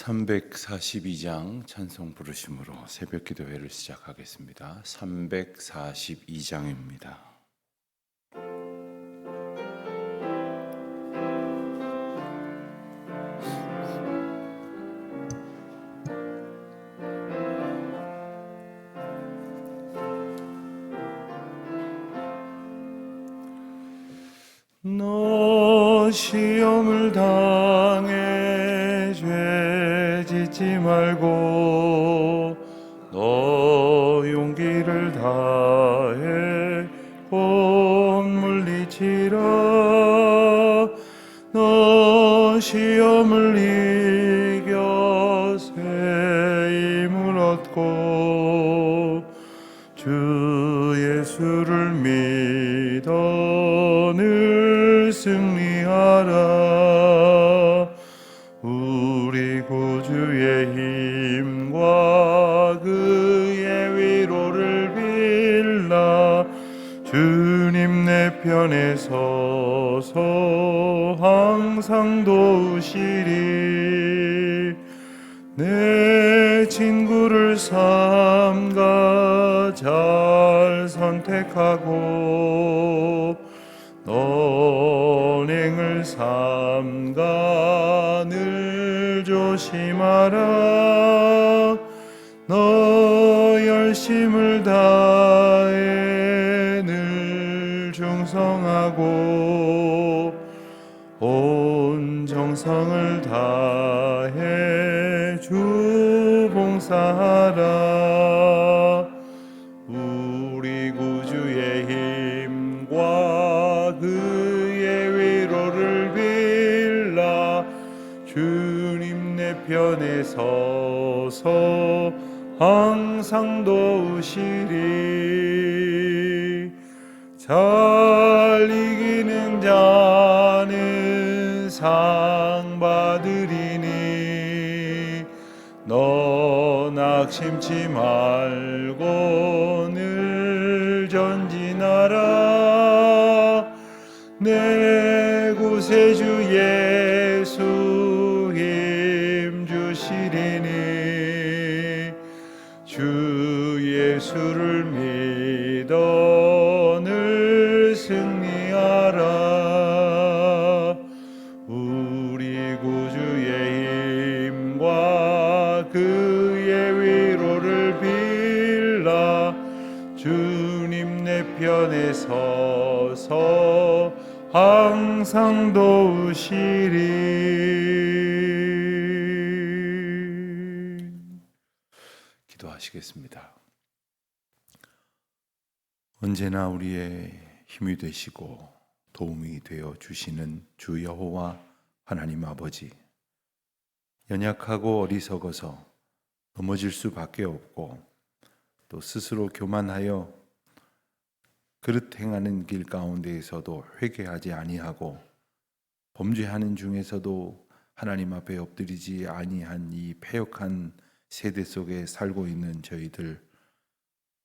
342장 찬송 부르심으로 새벽 기도회를 시작하겠습니다. 342장입니다. 너 시험을 당해 죄 짓지 말고 너 용기를 다해 곧 물리치라. 너 시험을 이겨 새 힘을 얻고 주 예수를 믿어 늘 승리하라. 우리 구주의 힘과 그의 위로를 빌라. 주님 내 편에 서서 항상 도우시리. 내 친구를 삼가 잘 선택하고 언행을 삼가 늘 조심하라. 너 열심을 다해 늘 충성하고 온 정성을 다해 주 봉사하라. 우리 구주의 힘과 그의 위로를 빌라. 주님 내 편에 서서 항상 도우시리. 잘 이기는 자는 상 받으리니 너 낙심치 말고 늘 전진하라. 내 구세주 예수 힘 주시리니 주 예수를 믿어 늘 승리하라. 우리 구주의 힘과 그의 위로를 빌라. 주님 내 편에 서서 항상 도우시리. 기도하시겠습니다. 언제나 우리의 힘이 되시고 도움이 되어 주시는 주 여호와 하나님 아버지, 연약하고 어리석어서 넘어질 수밖에 없고 또 스스로 교만하여 그릇 행하는 길 가운데에서도 회개하지 아니하고 범죄하는 중에서도 하나님 앞에 엎드리지 아니한 이 패역한 세대 속에 살고 있는 저희들,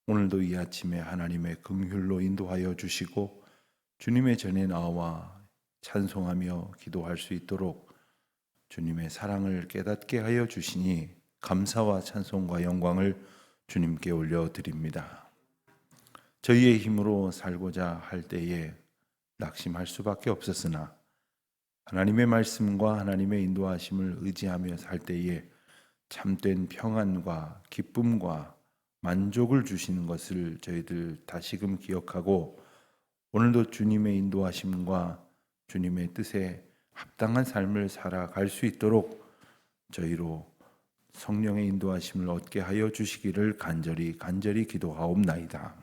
오늘도 이 아침에 하나님의 긍휼로 인도하여 주시고 주님의 전에 나와 찬송하며 기도할 수 있도록 주님의 사랑을 깨닫게 하여 주시니 감사와 찬송과 영광을 주님께 올려드립니다. 저희의 힘으로 살고자 할 때에 낙심할 수밖에 없었으나 하나님의 말씀과 하나님의 인도하심을 의지하며 살 때에 참된 평안과 기쁨과 만족을 주시는 것을 저희들 다시금 기억하고 오늘도 주님의 인도하심과 주님의 뜻에 합당한 삶을 살아갈 수 있도록 저희로 성령의 인도하심을 얻게 하여 주시기를 간절히 기도하옵나이다.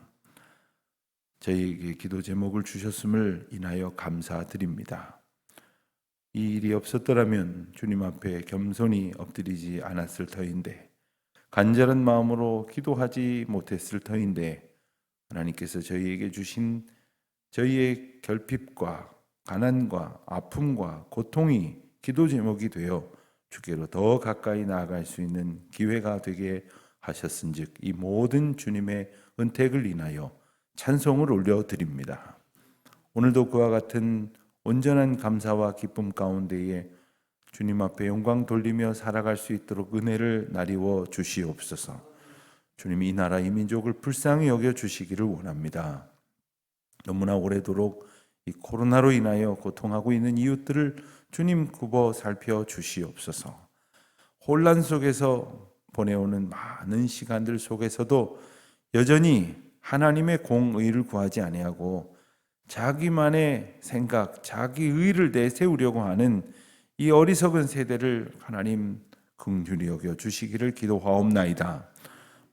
저희에게 기도 제목을 주셨음을 인하여 감사드립니다. 이 일이 없었더라면 주님 앞에 겸손히 엎드리지 않았을 터인데, 간절한 마음으로 기도하지 못했을 터인데, 하나님께서 저희에게 주신 저희의 결핍과 가난과 아픔과 고통이 기도 제목이 되어 주께로 더 가까이 나아갈 수 있는 기회가 되게 하셨은즉 이 모든 주님의 은택을 인하여 찬송을 올려드립니다. 오늘도 그와 같은 온전한 감사와 기쁨 가운데에 주님 앞에 영광 돌리며 살아갈 수 있도록 은혜를 나리워 주시옵소서. 주님, 이 나라 이 민족을 불쌍히 여겨 주시기를 원합니다. 너무나 오래도록 이 코로나로 인하여 고통하고 있는 이웃들을 주님 굽어 살펴 주시옵소서. 혼란 속에서 보내오는 많은 시간들 속에서도 여전히 하나님의 공의를 구하지 아니하고 자기만의 생각, 자기 의를 내세우려고 하는 이 어리석은 세대를 하나님 긍휼히 여겨 주시기를 기도하옵나이다.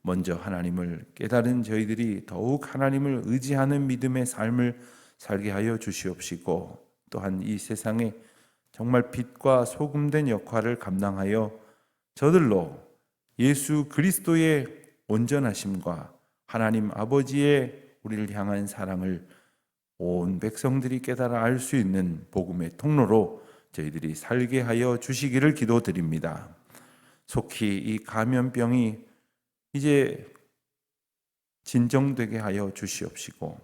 먼저 하나님을 깨달은 저희들이 더욱 하나님을 의지하는 믿음의 삶을 살게 하여 주시옵시고, 또한 이 세상에 정말 빛과 소금된 역할을 감당하여 저들로 예수 그리스도의 온전하심과 하나님 아버지의 우리를 향한 사랑을 온 백성들이 깨달아 알 수 있는 복음의 통로로 저희들이 살게 하여 주시기를 기도드립니다. 속히 이 감염병이 이제 진정되게 하여 주시옵시고,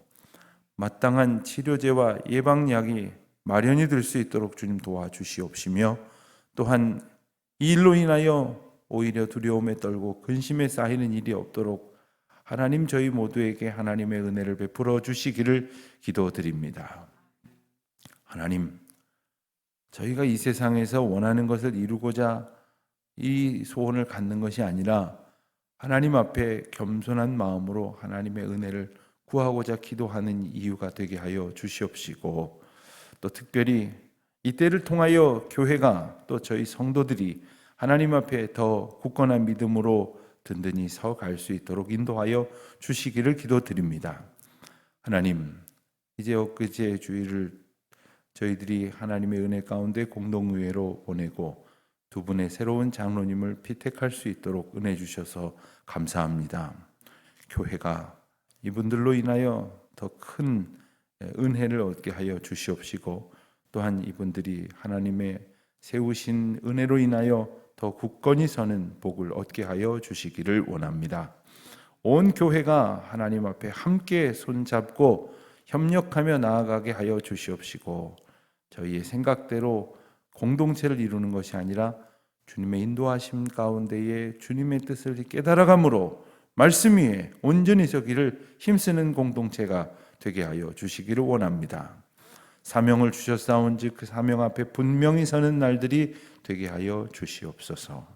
마땅한 치료제와 예방약이 마련이 될 수 있도록 주님 도와주시옵시며, 또한 이 일로 인하여 오히려 두려움에 떨고 근심에 쌓이는 일이 없도록 하나님 저희 모두에게 하나님의 은혜를 베풀어 주시기를 기도드립니다. 하나님, 저희가 이 세상에서 원하는 것을 이루고자 이 소원을 갖는 것이 아니라 하나님 앞에 겸손한 마음으로 하나님의 은혜를 구하고자 기도하는 이유가 되게 하여 주시옵시고, 또 특별히 이때를 통하여 교회가 또 저희 성도들이 하나님 앞에 더 굳건한 믿음으로 든든히 서 갈 수 있도록 인도하여 주시기를 기도드립니다. 하나님, 이제 엊그제 주일을 저희들이 하나님의 은혜 가운데 공동의회로 보내고 두 분의 새로운 장로님을 피택할 수 있도록 은혜 주셔서 감사합니다. 교회가 이분들로 인하여 더 큰 은혜를 얻게 하여 주시옵시고, 또한 이분들이 하나님의 세우신 은혜로 인하여 더 굳건히 서는 복을 얻게 하여 주시기를 원합니다. 온 교회가 하나님 앞에 함께 손잡고 협력하며 나아가게 하여 주시옵시고, 저희의 생각대로 공동체를 이루는 것이 아니라 주님의 인도하심 가운데에 주님의 뜻을 깨달아감으로 말씀 위에 온전히 서기를 힘쓰는 공동체가 되게 하여 주시기를 원합니다. 사명을 주셨사온즉 그 사명 앞에 분명히 서는 날들이 되게 하여 주시옵소서.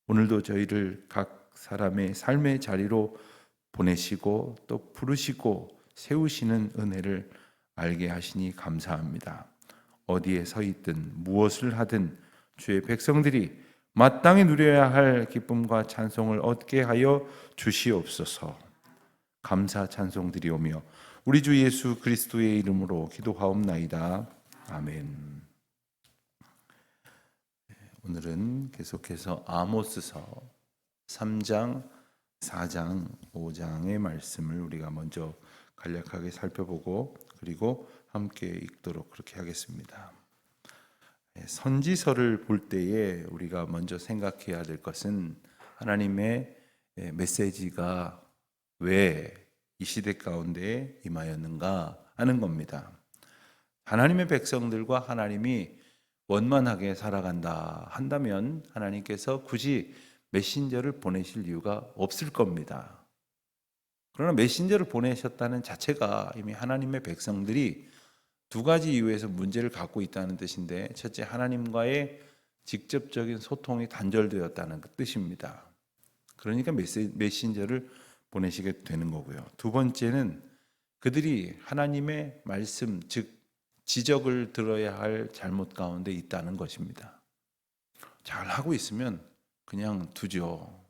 오늘도 저희를 각 사람의 삶의 자리로 보내시고 또 부르시고 세우시는 은혜를 알게 하시니 감사합니다. 어디에 서 있든 무엇을 하든 주의 백성들이 마땅히 누려야 할 기쁨과 찬송을 얻게 하여 주시옵소서. 감사 찬송 드리오며 우리 주 예수 그리스도의 이름으로 기도하옵나이다. 아멘. 오늘은 계속해서 아모스서 3장, 4장, 5장의 말씀을 우리가 먼저 간략하게 살펴보고 그리고 함께 읽도록 그렇게 하겠습니다. 선지서를 볼 때에 우리가 먼저 생각해야 될 것은 하나님의 메시지가 왜 이 시대 가운데 임하였는가 하는 겁니다. 하나님의 백성들과 하나님이 원만하게 살아간다 한다면 하나님께서 굳이 메신저를 보내실 이유가 없을 겁니다. 그러나 메신저를 보내셨다는 자체가 이미 하나님의 백성들이 두 가지 이유에서 문제를 갖고 있다는 뜻인데, 첫째, 하나님과의 직접적인 소통이 단절되었다는 그 뜻입니다. 그러니까 메신저를 보내시게 되는 거고요. 두 번째는 그들이 하나님의 말씀, 즉 지적을 들어야 할 잘못 가운데 있다는 것입니다. 잘 하고 있으면 그냥 두죠.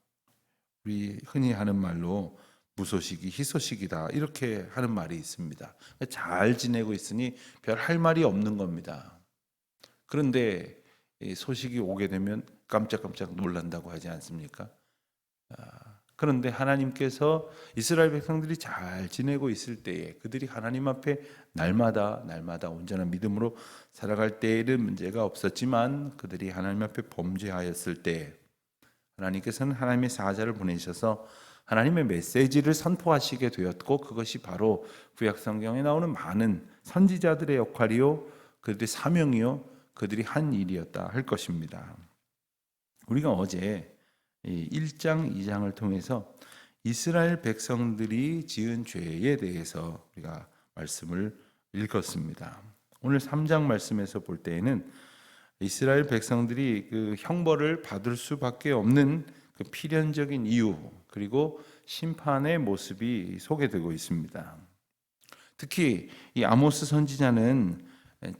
우리 흔히 하는 말로 무소식이 희소식이다 이렇게 하는 말이 있습니다. 잘 지내고 있으니 별 할 말이 없는 겁니다. 그런데 소식이 오게 되면 깜짝깜짝 놀란다고 하지 않습니까? 그런데 하나님께서 이스라엘 백성들이 잘 지내고 있을 때에 그들이 하나님 앞에 날마다 온전한 믿음으로 살아갈 때에는 문제가 없었지만, 그들이 하나님 앞에 범죄하였을 때 하나님께서는 하나님의 사자를 보내셔서 하나님의 메시지를 선포하시게 되었고, 그것이 바로 구약 성경에 나오는 많은 선지자들의 역할이요, 그들의 사명이요, 그들이 한 일이었다 할 것입니다. 우리가 어제 1장, 2장을 통해서 이스라엘 백성들이 지은 죄에 대해서 우리가 말씀을 읽었습니다. 오늘 3장 말씀에서 볼 때에는 이스라엘 백성들이 그 형벌을 받을 수밖에 없는 그 필연적인 이유, 그리고 심판의 모습이 소개되고 있습니다. 특히 이 아모스 선지자는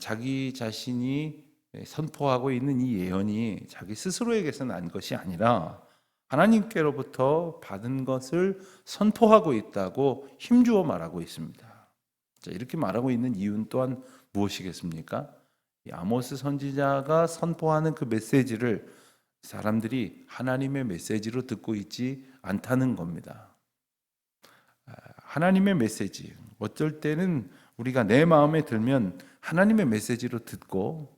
자기 자신이 선포하고 있는 이 예언이 자기 스스로에게서 난 것이 아니라 하나님께로부터 받은 것을 선포하고 있다고 힘주어 말하고 있습니다. 자, 이렇게 말하고 있는 이유는 또한 무엇이겠습니까? 이 아모스 선지자가 선포하는 그 메시지를 사람들이 하나님의 메시지로 듣고 있지 않다는 겁니다. 하나님의 메시지, 어쩔 때는 우리가 내 마음에 들면 하나님의 메시지로 듣고,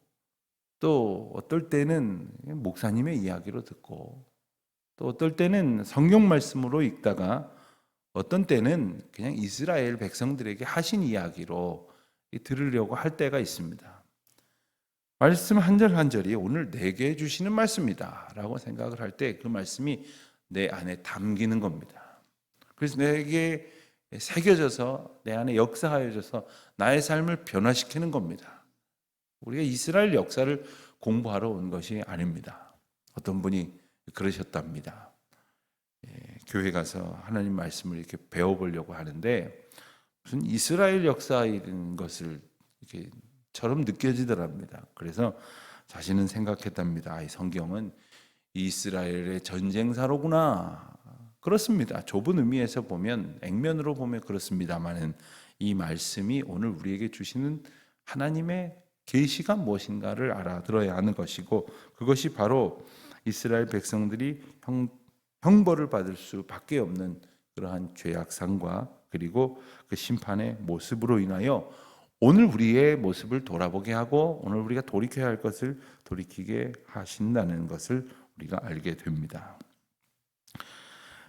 또 어떨 때는 목사님의 이야기로 듣고, 또 어떨 때는 성경 말씀으로 읽다가 어떤 때는 그냥 이스라엘 백성들에게 하신 이야기로 들으려고 할 때가 있습니다. 말씀 한 절 한 절이 오늘 내게 주시는 말씀이다 라고 생각을 할 때 그 말씀이 내 안에 담기는 겁니다. 그래서 내게 새겨져서 내 안에 역사하여져서 나의 삶을 변화시키는 겁니다. 우리가 이스라엘 역사를 공부하러 온 것이 아닙니다. 어떤 분이 그러셨답니다. 교회 가서 하나님 말씀을 이렇게 배워보려고 하는데 무슨 이스라엘 역사 이런 것을 이렇게 처럼 느껴지더랍니다. 그래서 자신은 생각했답니다. 이 성경은 이스라엘의 전쟁사로구나. 그렇습니다. 좁은 의미에서 보면, 액면으로 보면 그렇습니다만은 이 말씀이 오늘 우리에게 주시는 하나님의 계시가 무엇인가를 알아들어야 하는 것이고, 그것이 바로 이스라엘 백성들이 형벌을 받을 수밖에 없는 그러한 죄악상과 그리고 그 심판의 모습으로 인하여 오늘 우리의 모습을 돌아보게 하고 오늘 우리가 돌이켜야 할 것을 돌이키게 하신다는 것을 우리가 알게 됩니다.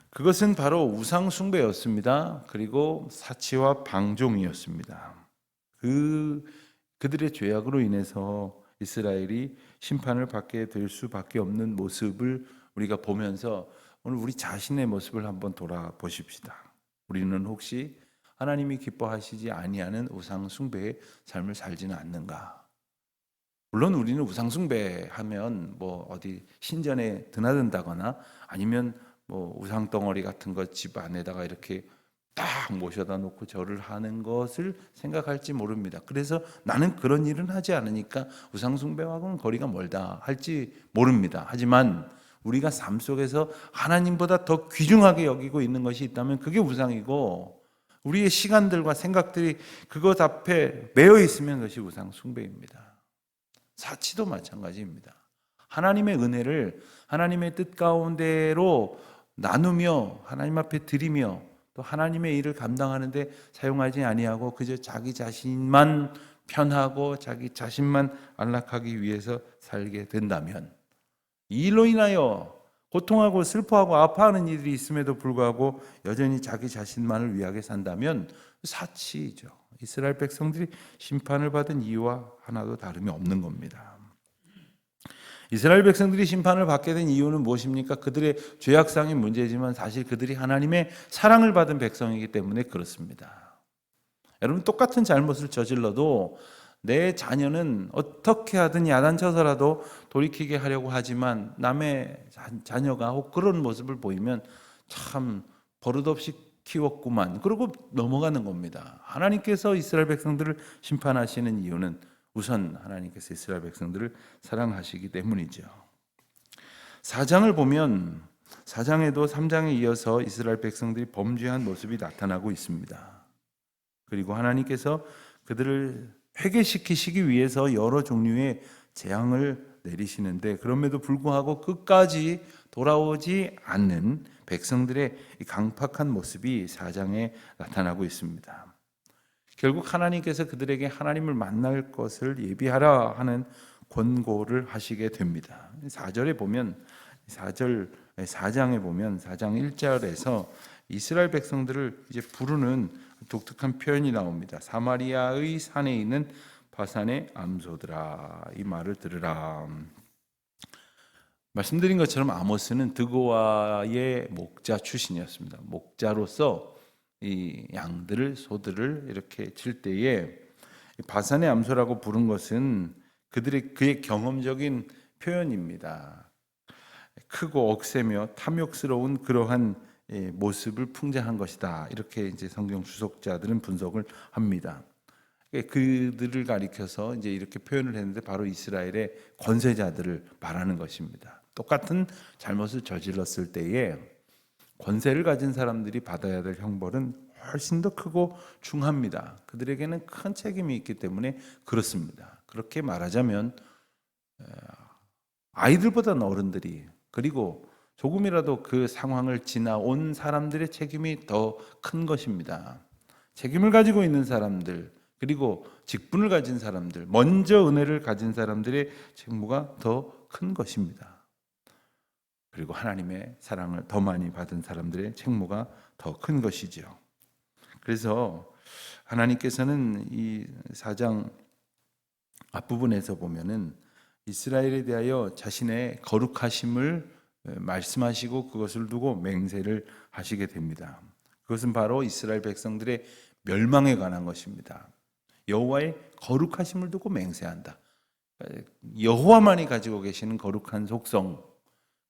그것은 바로 우상 숭배였습니다. 그리고 사치와 방종이었습니다. 그들의 죄악으로 인해서 이스라엘이 심판을 받게 될 수밖에 없는 모습을 우리가 보면서 오늘 우리 자신의 모습을 한번 돌아보십시다. 우리는 혹시 하나님이 기뻐하시지 아니하는 우상 숭배의 삶을 살지는 않는가? 물론 우리는 우상 숭배하면 뭐 어디 신전에 드나든다거나 아니면 뭐 우상 덩어리 같은 것 집 안에다가 이렇게 딱 모셔다 놓고 절을 하는 것을 생각할지 모릅니다. 그래서 나는 그런 일은 하지 않으니까 우상 숭배하고는 거리가 멀다 할지 모릅니다. 하지만 우리가 삶 속에서 하나님보다 더 귀중하게 여기고 있는 것이 있다면 그게 우상이고, 우리의 시간들과 생각들이 그것 앞에 매여 있으면 그것이 우상 숭배입니다. 사치도 마찬가지입니다. 하나님의 은혜를 하나님의 뜻 가운데로 나누며 하나님 앞에 드리며 또 하나님의 일을 감당하는데 사용하지 아니하고 그저 자기 자신만 편하고 자기 자신만 안락하기 위해서 살게 된다면, 이 일로 인하여 고통하고 슬퍼하고 아파하는 이들이 있음에도 불구하고 여전히 자기 자신만을 위하게 산다면 사치이죠. 이스라엘 백성들이 심판을 받은 이유와 하나도 다름이 없는 겁니다. 이스라엘 백성들이 심판을 받게 된 이유는 무엇입니까? 그들의 죄악상이 문제지만 사실 그들이 하나님의 사랑을 받은 백성이기 때문에 그렇습니다. 여러분, 똑같은 잘못을 저질러도 내 자녀는 어떻게 하든 야단쳐서라도 돌이키게 하려고 하지만 남의 자녀가 혹 그런 모습을 보이면 참 버릇없이 키웠구만 그러고 넘어가는 겁니다. 하나님께서 이스라엘 백성들을 심판하시는 이유는 우선 하나님께서 이스라엘 백성들을 사랑하시기 때문이죠. 4장을 보면 4장에도 3장에 이어서 이스라엘 백성들이 범죄한 모습이 나타나고 있습니다. 그리고 하나님께서 그들을 회개시키시기 위해서 여러 종류의 재앙을 내리시는데 그럼에도 불구하고 끝까지 돌아오지 않는 백성들의 강팍한 모습이 4장에 나타나고 있습니다. 결국 하나님께서 그들에게 하나님을 만날 것을 예비하라 하는 권고를 하시게 됩니다. 4절에 보면 4장에 보면 4장 1절에서 이스라엘 백성들을 이제 부르는 독특한 표현이 나옵니다. 사마리아의 산에 있는 바산의 암소들아 이 말을 들으라. 말씀드린 것처럼 아모스는 드고아의 목자 출신이었습니다. 목자로서 이 양들을 소들을 이렇게 칠 때에 바산의 암소라고 부른 것은 그의 경험적인 표현입니다. 크고 억세며 탐욕스러운 그러한 모습을 풍자한 것이다. 이렇게 이제 성경 주석자들은 분석을 합니다. 그들을 가리켜서 이제 이렇게 표현을 했는데 바로 이스라엘의 권세자들을 말하는 것입니다. 똑같은 잘못을 저질렀을 때에 권세를 가진 사람들이 받아야 될 형벌은 훨씬 더 크고 중합니다. 그들에게는 큰 책임이 있기 때문에 그렇습니다. 그렇게 말하자면 아이들보다는 어른들이 그리고 조금이라도 그 상황을 지나온 사람들의 책임이 더 큰 것입니다. 책임을 가지고 있는 사람들 그리고 직분을 가진 사람들 먼저 은혜를 가진 사람들의 책무가 더 큰 것입니다. 그리고 하나님의 사랑을 더 많이 받은 사람들의 책무가 더 큰 것이죠. 그래서 하나님께서는 이 4장 앞부분에서 보면은 이스라엘에 대하여 자신의 거룩하심을 말씀하시고 그것을 두고 맹세를 하시게 됩니다. 그것은 바로 이스라엘 백성들의 멸망에 관한 것입니다. 여호와의 거룩하심을 두고 맹세한다. 여호와만이 가지고 계시는 거룩한 속성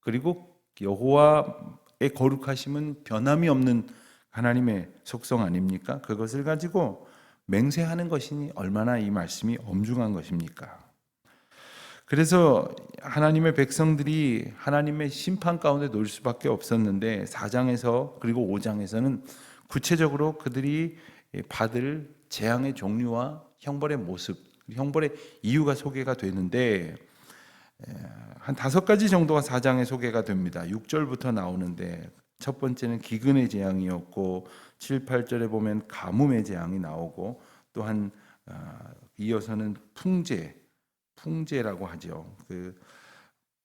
그리고 여호와의 거룩하심은 변함이 없는 하나님의 속성 아닙니까? 그것을 가지고 맹세하는 것이니 얼마나 이 말씀이 엄중한 것입니까? 그래서 하나님의 백성들이 하나님의 심판 가운데 놓일 수밖에 없었는데 4장에서 그리고 5장에서는 구체적으로 그들이 받을 재앙의 종류와 형벌의 모습, 형벌의 이유가 소개가 되는데 한 5가지 정도가 4장에 소개가 됩니다. 6절부터 나오는데 첫 번째는 기근의 재앙이었고 7, 8절에 보면 가뭄의 재앙이 나오고 또한 이어서는 풍재라고 하죠. 그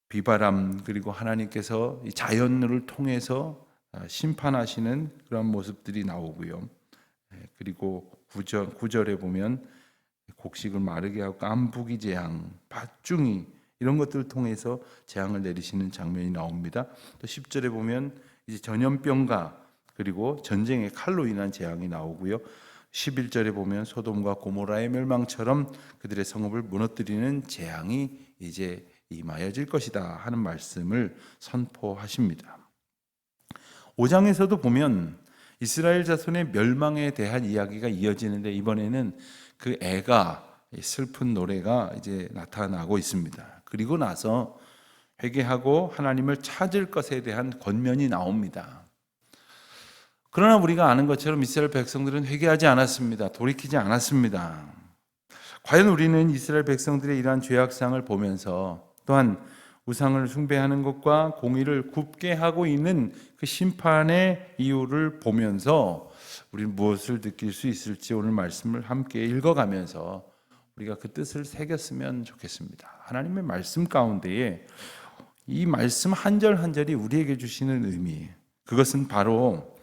비바람 그리고 하나님께서 이 자연을 통해서 심판하시는 그런 모습들이 나오고요. 그리고 9절에 보면 곡식을 마르게 하고 깐부기 재앙, 밭중이 이런 것들을 통해서 재앙을 내리시는 장면이 나옵니다. 또 10절에 보면 이제 전염병과 그리고 전쟁의 칼로 인한 재앙이 나오고요. 11절에 보면 소돔과 고모라의 멸망처럼 그들의 성읍을 무너뜨리는 재앙이 이제 임하여질 것이다 하는 말씀을 선포하십니다. 5장에서도 보면 이스라엘 자손의 멸망에 대한 이야기가 이어지는데 이번에는 그 애가 슬픈 노래가 이제 나타나고 있습니다. 그리고 나서 회개하고 하나님을 찾을 것에 대한 권면이 나옵니다. 그러나 우리가 아는 것처럼 이스라엘 백성들은 회개하지 않았습니다. 돌이키지 않았습니다. 과연 우리는 이스라엘 백성들의 이러한 죄악상을 보면서 또한 우상을 숭배하는 것과 공의를 굽게 하고 있는 그 심판의 이유를 보면서 우리는 무엇을 느낄 수 있을지 오늘 말씀을 함께 읽어가면서 우리가 그 뜻을 새겼으면 좋겠습니다. 하나님의 말씀 가운데에 이 말씀 한 절 한 절이 우리에게 주시는 의미, 그것은 바로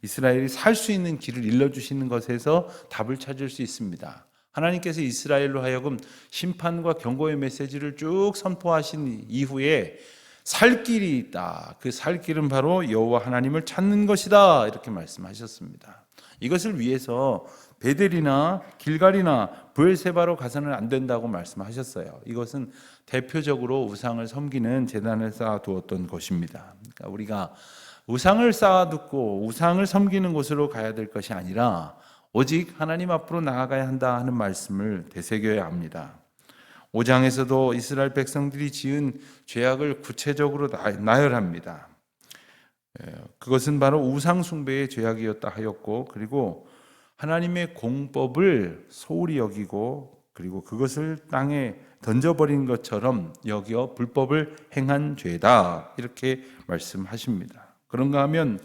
이스라엘이 살 수 있는 길을 일러주시는 것에서 답을 찾을 수 있습니다. 하나님께서 이스라엘로 하여금 심판과 경고의 메시지를 쭉 선포하신 이후에 살 길이 있다. 그 살 길은 바로 여호와 하나님을 찾는 것이다. 이렇게 말씀하셨습니다. 이것을 위해서 베델이나 길갈이나 브엘세바로 가서는 안 된다고 말씀하셨어요. 이것은 대표적으로 우상을 섬기는 제단을 쌓아두었던 것입니다. 그러니까 우리가 우상을 쌓아두고 우상을 섬기는 곳으로 가야 될 것이 아니라 오직 하나님 앞으로 나아가야 한다 하는 말씀을 되새겨야 합니다. 5장에서도 이스라엘 백성들이 지은 죄악을 구체적으로 나열합니다. 그것은 바로 우상 숭배의 죄악이었다 하였고 그리고 하나님의 공법을 소홀히 여기고 그리고 그것을 땅에 던져버린 것처럼 여겨 불법을 행한 죄다 이렇게 말씀하십니다. 그런가 하면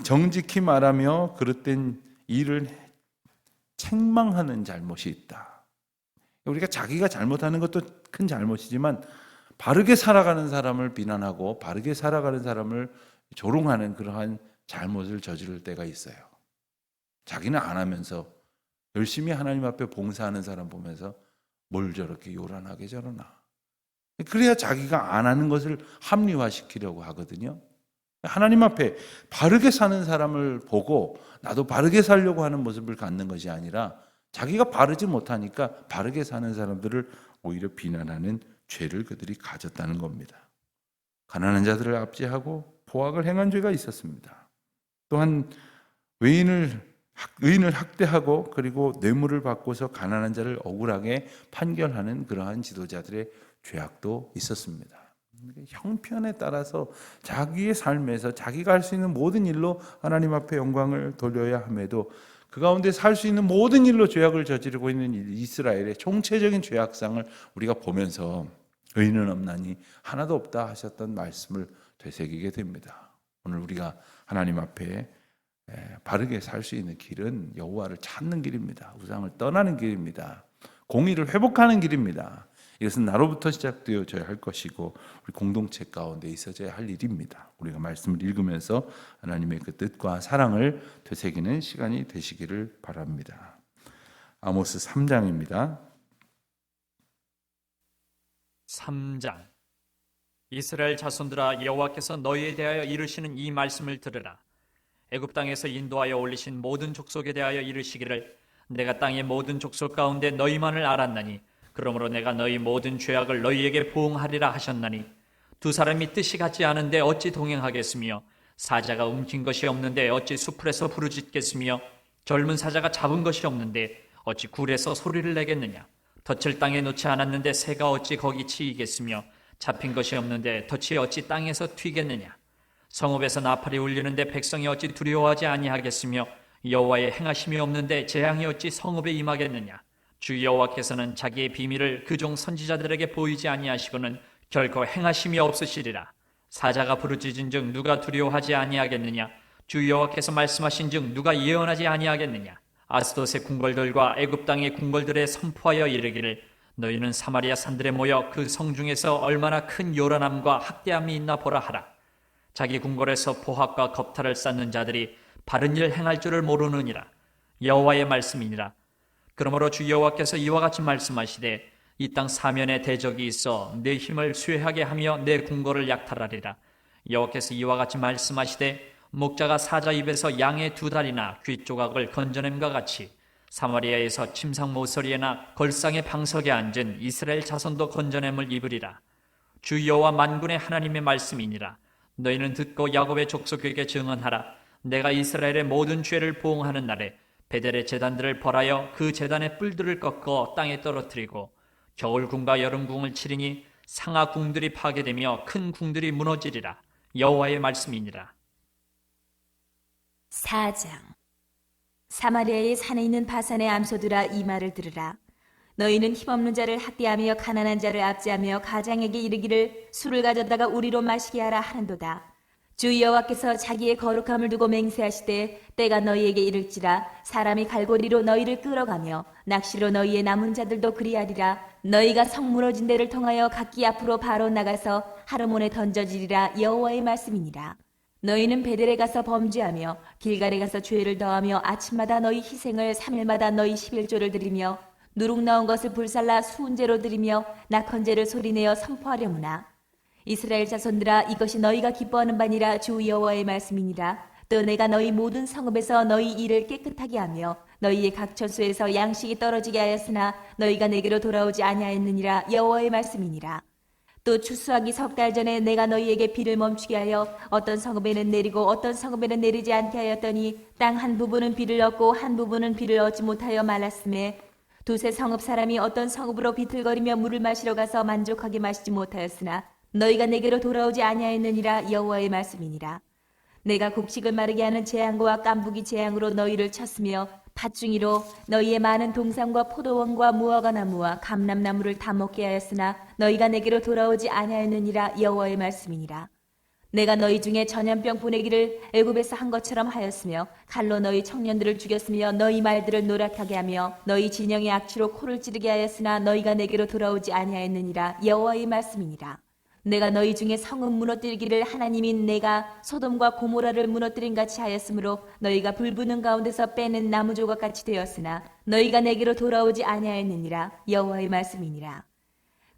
정직히 말하며 그릇된 일을 책망하는 잘못이 있다. 우리가 자기가 잘못하는 것도 큰 잘못이지만 바르게 살아가는 사람을 비난하고 바르게 살아가는 사람을 조롱하는 그러한 잘못을 저지를 때가 있어요. 자기는 안 하면서 열심히 하나님 앞에 봉사하는 사람 보면서 뭘 저렇게 요란하게 저러나. 그래야 자기가 안 하는 것을 합리화시키려고 하거든요. 하나님 앞에 바르게 사는 사람을 보고 나도 바르게 살려고 하는 모습을 갖는 것이 아니라 자기가 바르지 못하니까 바르게 사는 사람들을 오히려 비난하는 죄를 그들이 가졌다는 겁니다. 가난한 자들을 압제하고 포악을 행한 죄가 있었습니다. 또한 의인을 학대하고 그리고 뇌물을 받고서 가난한 자를 억울하게 판결하는 그러한 지도자들의 죄악도 있었습니다. 형편에 따라서 자기의 삶에서 자기가 할 수 있는 모든 일로 하나님 앞에 영광을 돌려야 함에도 그 가운데 살 수 있는 모든 일로 죄악을 저지르고 있는 이스라엘의 총체적인 죄악상을 우리가 보면서 의인은 없나니 하나도 없다 하셨던 말씀을 되새기게 됩니다. 오늘 우리가 하나님 앞에 바르게 살 수 있는 길은 여호와를 찾는 길입니다. 우상을 떠나는 길입니다. 공의를 회복하는 길입니다. 이것은 나로부터 시작되어져야 할 것이고 우리 공동체 가운데 있어져야 할 일입니다. 우리가 말씀을 읽으면서 하나님의 그 뜻과 사랑을 되새기는 시간이 되시기를 바랍니다. 아모스 3장입니다. 3장. 이스라엘 자손들아, 여호와께서 너희에 대하여 이르시는 이 말씀을 들으라. 애굽 땅에서 인도하여 올리신 모든 족속에 대하여 이르시기를 내가 땅의 모든 족속 가운데 너희만을 알았나니 그러므로 내가 너희 모든 죄악을 너희에게 보응하리라 하셨나니 두 사람이 뜻이 같지 않은데 어찌 동행하겠으며 사자가 움킨 것이 없는데 어찌 수풀에서 부르짖겠으며 젊은 사자가 잡은 것이 없는데 어찌 굴에서 소리를 내겠느냐. 덫을 땅에 놓지 않았는데 새가 어찌 거기 치이겠으며 잡힌 것이 없는데 덫이 어찌 땅에서 튀겠느냐. 성읍에서 나팔이 울리는데 백성이 어찌 두려워하지 아니하겠으며 여호와의 행하심이 없는데 재앙이 어찌 성읍에 임하겠느냐. 주 여호와께서는 자기의 비밀을 그종 선지자들에게 보이지 아니하시고는 결코 행하심이 없으시리라. 사자가 부르짖은즉 누가 두려워하지 아니하겠느냐. 주 여호와께서 말씀하신즉 누가 예언하지 아니하겠느냐. 아스돗의 궁궐들과 애굽 땅의 궁궐들에 선포하여 이르기를 너희는 사마리아 산들에 모여 그 성 중에서 얼마나 큰 요란함과 학대함이 있나 보라 하라. 자기 궁궐에서 포학과 겁탈을 쌓는 자들이 바른 일 행할 줄을 모르느니라. 여호와의 말씀이니라. 그러므로 주 여호와께서 이와 같이 말씀하시되 이 땅 사면에 대적이 있어 내 힘을 쇠하게 하며 내 궁궐을 약탈하리라. 여호와께서 이와 같이 말씀하시되 목자가 사자 입에서 양의 두 다리나 귀 조각을 건져냄과 같이 사마리아에서 침상 모서리에나 걸상의 방석에 앉은 이스라엘 자손도 건져냄을 입으리라. 주 여호와 만군의 하나님의 말씀이니라. 너희는 듣고 야곱의 족속에게 증언하라. 내가 이스라엘의 모든 죄를 보응하는 날에 베델의 제단들을 벌하여 그 제단의 뿔들을 꺾어 땅에 떨어뜨리고 겨울궁과 여름궁을 치리니 상하궁들이 파괴되며 큰 궁들이 무너지리라. 여호와의 말씀이니라. 4장. 사마리아의 산에 있는 바산의 암소들아, 이 말을 들으라. 너희는 힘없는 자를 학대하며 가난한 자를 압제하며 가장에게 이르기를 술을 가져다가 우리로 마시게 하라 하는도다. 주 여호와께서 자기의 거룩함을 두고 맹세하시되 때가 너희에게 이를지라. 사람이 갈고리로 너희를 끌어가며 낚시로 너희의 남은 자들도 그리하리라. 너희가 성 무너진 데를 통하여 각기 앞으로 바로 나가서 하르몬에 던져지리라. 여호와의 말씀이니라. 너희는 베델에 가서 범죄하며 길갈에 가서 죄를 더하며 아침마다 너희 희생을 3일마다 너희 11조를 드리며 누룩 나온 것을 불살라 수은제로 드리며 낙헌제를 소리내어 선포하려무나. 이스라엘 자손들아, 이것이 너희가 기뻐하는 바니라. 주 여호와의 말씀이니라. 또 내가 너희 모든 성읍에서 너희 일을 깨끗하게 하며 너희의 각 처소에서 양식이 떨어지게 하였으나 너희가 내게로 돌아오지 아니하였느니라. 여호와의 말씀이니라. 또 추수하기 석 달 전에 내가 너희에게 비를 멈추게 하여 어떤 성읍에는 내리고 어떤 성읍에는 내리지 않게 하였더니 땅 한 부분은 비를 얻고 한 부분은 비를 얻지 못하여 말랐음에 두세 성읍 사람이 어떤 성읍으로 비틀거리며 물을 마시러 가서 만족하게 마시지 못하였으나 너희가 내게로 돌아오지 아니하였느니라. 여호와의 말씀이니라. 내가 곡식을 마르게 하는 재앙과 깐부기 재앙으로 너희를 쳤으며 팥중이로 너희의 많은 동산과 포도원과 무화과나무와 감람나무를 다 먹게 하였으나 너희가 내게로 돌아오지 아니하였느니라. 여호와의 말씀이니라. 내가 너희 중에 전염병 보내기를 애굽에서 한 것처럼 하였으며 칼로 너희 청년들을 죽였으며 너희 말들을 노랗게 하며 너희 진영의 악취로 코를 찌르게 하였으나 너희가 내게로 돌아오지 아니하였느니라. 여호와의 말씀이니라. 내가 너희 중에 성읍 무너뜨리기를 하나님인 내가 소돔과 고모라를 무너뜨린 같이 하였으므로 너희가 불부는 가운데서 빼는 나무 조각 같이 되었으나 너희가 내게로 돌아오지 아니하였느니라. 여호와의 말씀이니라.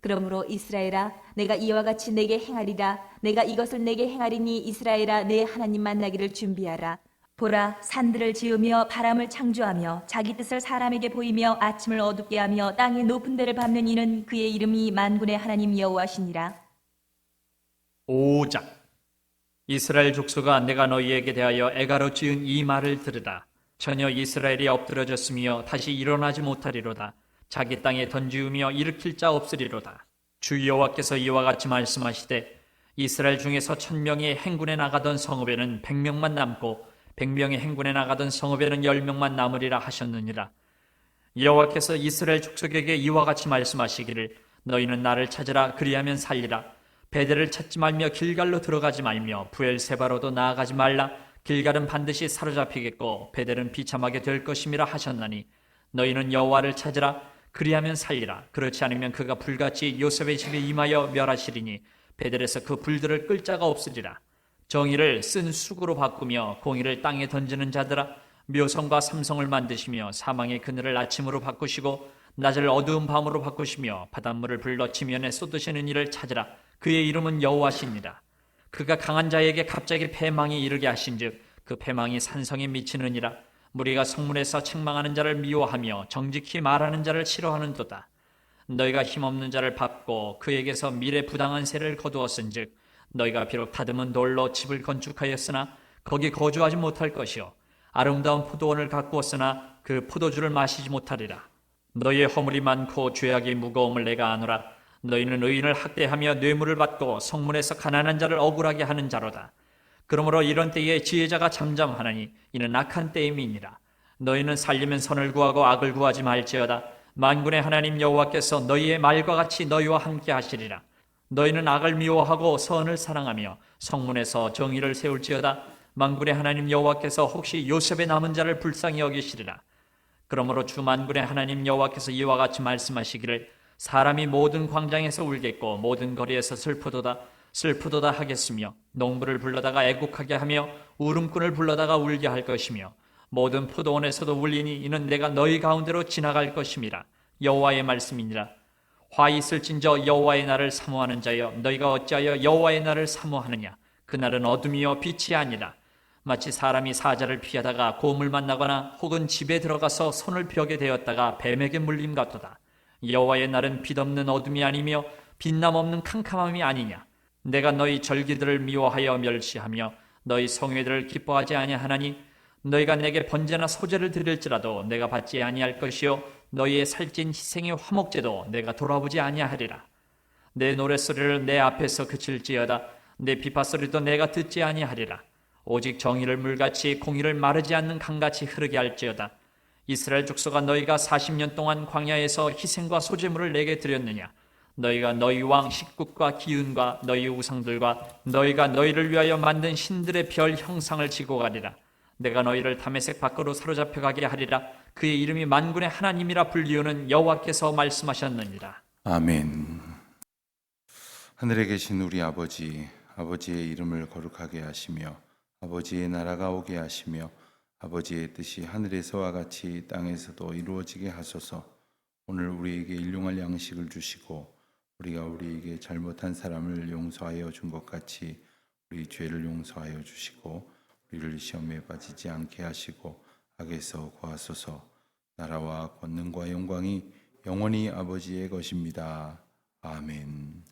그러므로 이스라엘아, 내가 이와 같이 내게 행하리라. 내가 이것을 내게 행하리니 이스라엘아, 내 하나님 만나기를 준비하라. 보라, 산들을 지으며 바람을 창조하며 자기 뜻을 사람에게 보이며 아침을 어둡게 하며 땅의 높은 데를 밟는 이는 그의 이름이 만군의 하나님 여호와시니라. 5장. 이스라엘 족속아, 내가 너희에게 대하여 애가로 지은 이 말을 들으라. 전혀 이스라엘이 엎드러졌으며 다시 일어나지 못하리로다. 자기 땅에 던지우며 일으킬 자 없으리로다. 주 여호와께서 이와 같이 말씀하시되 이스라엘 중에서 1000명이 행군에 나가던 성읍에는 100명만 남고 100명이 행군에 나가던 성읍에는 10명만 남으리라 하셨느니라. 여호와께서 이스라엘 족속에게 이와 같이 말씀하시기를 너희는 나를 찾으라. 그리하면 살리라. 베델을 찾지 말며 길갈로 들어가지 말며 부엘세바로도 나아가지 말라. 길갈은 반드시 사로잡히겠고 베델은 비참하게 될 것임이라 하셨나니 너희는 여호와를 찾으라. 그리하면 살리라. 그렇지 않으면 그가 불같이 요셉의 집에 임하여 멸하시리니 베델에서 그 불들을 끌 자가 없으리라. 정의를 쓴 쑥으로 바꾸며 공의를 땅에 던지는 자들아, 묘성과 삼성을 만드시며 사망의 그늘을 아침으로 바꾸시고 낮을 어두운 밤으로 바꾸시며 바닷물을 불러 지면에 쏟으시는 이를 찾으라. 그의 이름은 여호와시니라. 그가 강한 자에게 갑자기 패망이 이르게 하신즉 그 패망이 산성에 미치느니라. 무리가 성문에서 책망하는 자를 미워하며 정직히 말하는 자를 싫어하는도다. 너희가 힘없는 자를 밟고 그에게서 미래 부당한 세를 거두었은즉 너희가 비록 다듬은 돌로 집을 건축하였으나 거기 거주하지 못할 것이요 아름다운 포도원을 가꾸었으나 그 포도주를 마시지 못하리라. 너희의 허물이 많고 죄악이 무거움을 내가 아노라. 너희는 의인을 학대하며 뇌물을 받고 성문에서 가난한 자를 억울하게 하는 자로다. 그러므로 이런 때에 지혜자가 잠잠하나니 이는 악한 때임이니라. 너희는 살리면 선을 구하고 악을 구하지 말지어다. 만군의 하나님 여호와께서 너희의 말과 같이 너희와 함께 하시리라. 너희는 악을 미워하고 선을 사랑하며 성문에서 정의를 세울지어다. 만군의 하나님 여호와께서 혹시 요셉의 남은 자를 불쌍히 여기시리라. 그러므로 주 만군의 하나님 여호와께서 이와 같이 말씀하시기를 사람이 모든 광장에서 울겠고 모든 거리에서 슬프도다 하겠으며 농부를 불러다가 애곡하게 하며 울음꾼을 불러다가 울게 할 것이며 모든 포도원에서도 울리니 이는 내가 너희 가운데로 지나갈 것임이라. 여호와의 말씀이니라. 화 있을진저 여호와의 날을 사모하는 자여, 너희가 어찌하여 여호와의 날을 사모하느냐. 그날은 어둠이요 빛이 아니라 마치 사람이 사자를 피하다가 곰을 만나거나 혹은 집에 들어가서 손을 벽에 대었다가 뱀에게 물림 같도다. 여호와의 날은 빛없는 어둠이 아니며 빛남 없는 캄캄함이 아니냐. 내가 너희 절기들을 미워하여 멸시하며 너희 성회들을 기뻐하지 아니하나니 너희가 내게 번제나 소제를 드릴지라도 내가 받지 아니할 것이요 너희의 살찐 희생의 화목제도 내가 돌아보지 아니하리라. 내 노랫소리를 내 앞에서 그칠지어다. 내 비파소리도 내가 듣지 아니하리라. 오직 정의를 물같이 공의를 마르지 않는 강같이 흐르게 할지어다. 이스라엘 족속아, 너희가 40년 동안 광야에서 희생과 소제물을 내게 드렸느냐. 너희가 너희 왕 식국과 기운과 너희 우상들과 너희가 너희를 위하여 만든 신들의 별 형상을 지고 가리라. 내가 너희를 다메섹 밖으로 사로잡혀 가게 하리라. 그의 이름이 만군의 하나님이라 불리우는 여호와께서 말씀하셨느니라. 아멘. 하늘에 계신 우리 아버지, 아버지의 이름을 거룩하게 하시며 아버지의 나라가 오게 하시며 아버지의 뜻이 하늘에서와 같이 땅에서도 이루어지게 하소서. 오늘 우리에게 일용할 양식을 주시고 우리가 우리에게 잘못한 사람을 용서하여 준 것 같이 우리 죄를 용서하여 주시고 우리를 시험에 빠지지 않게 하시고 악에서 구하소서. 나라와 권능과 영광이 영원히 아버지의 것입니다. 아멘.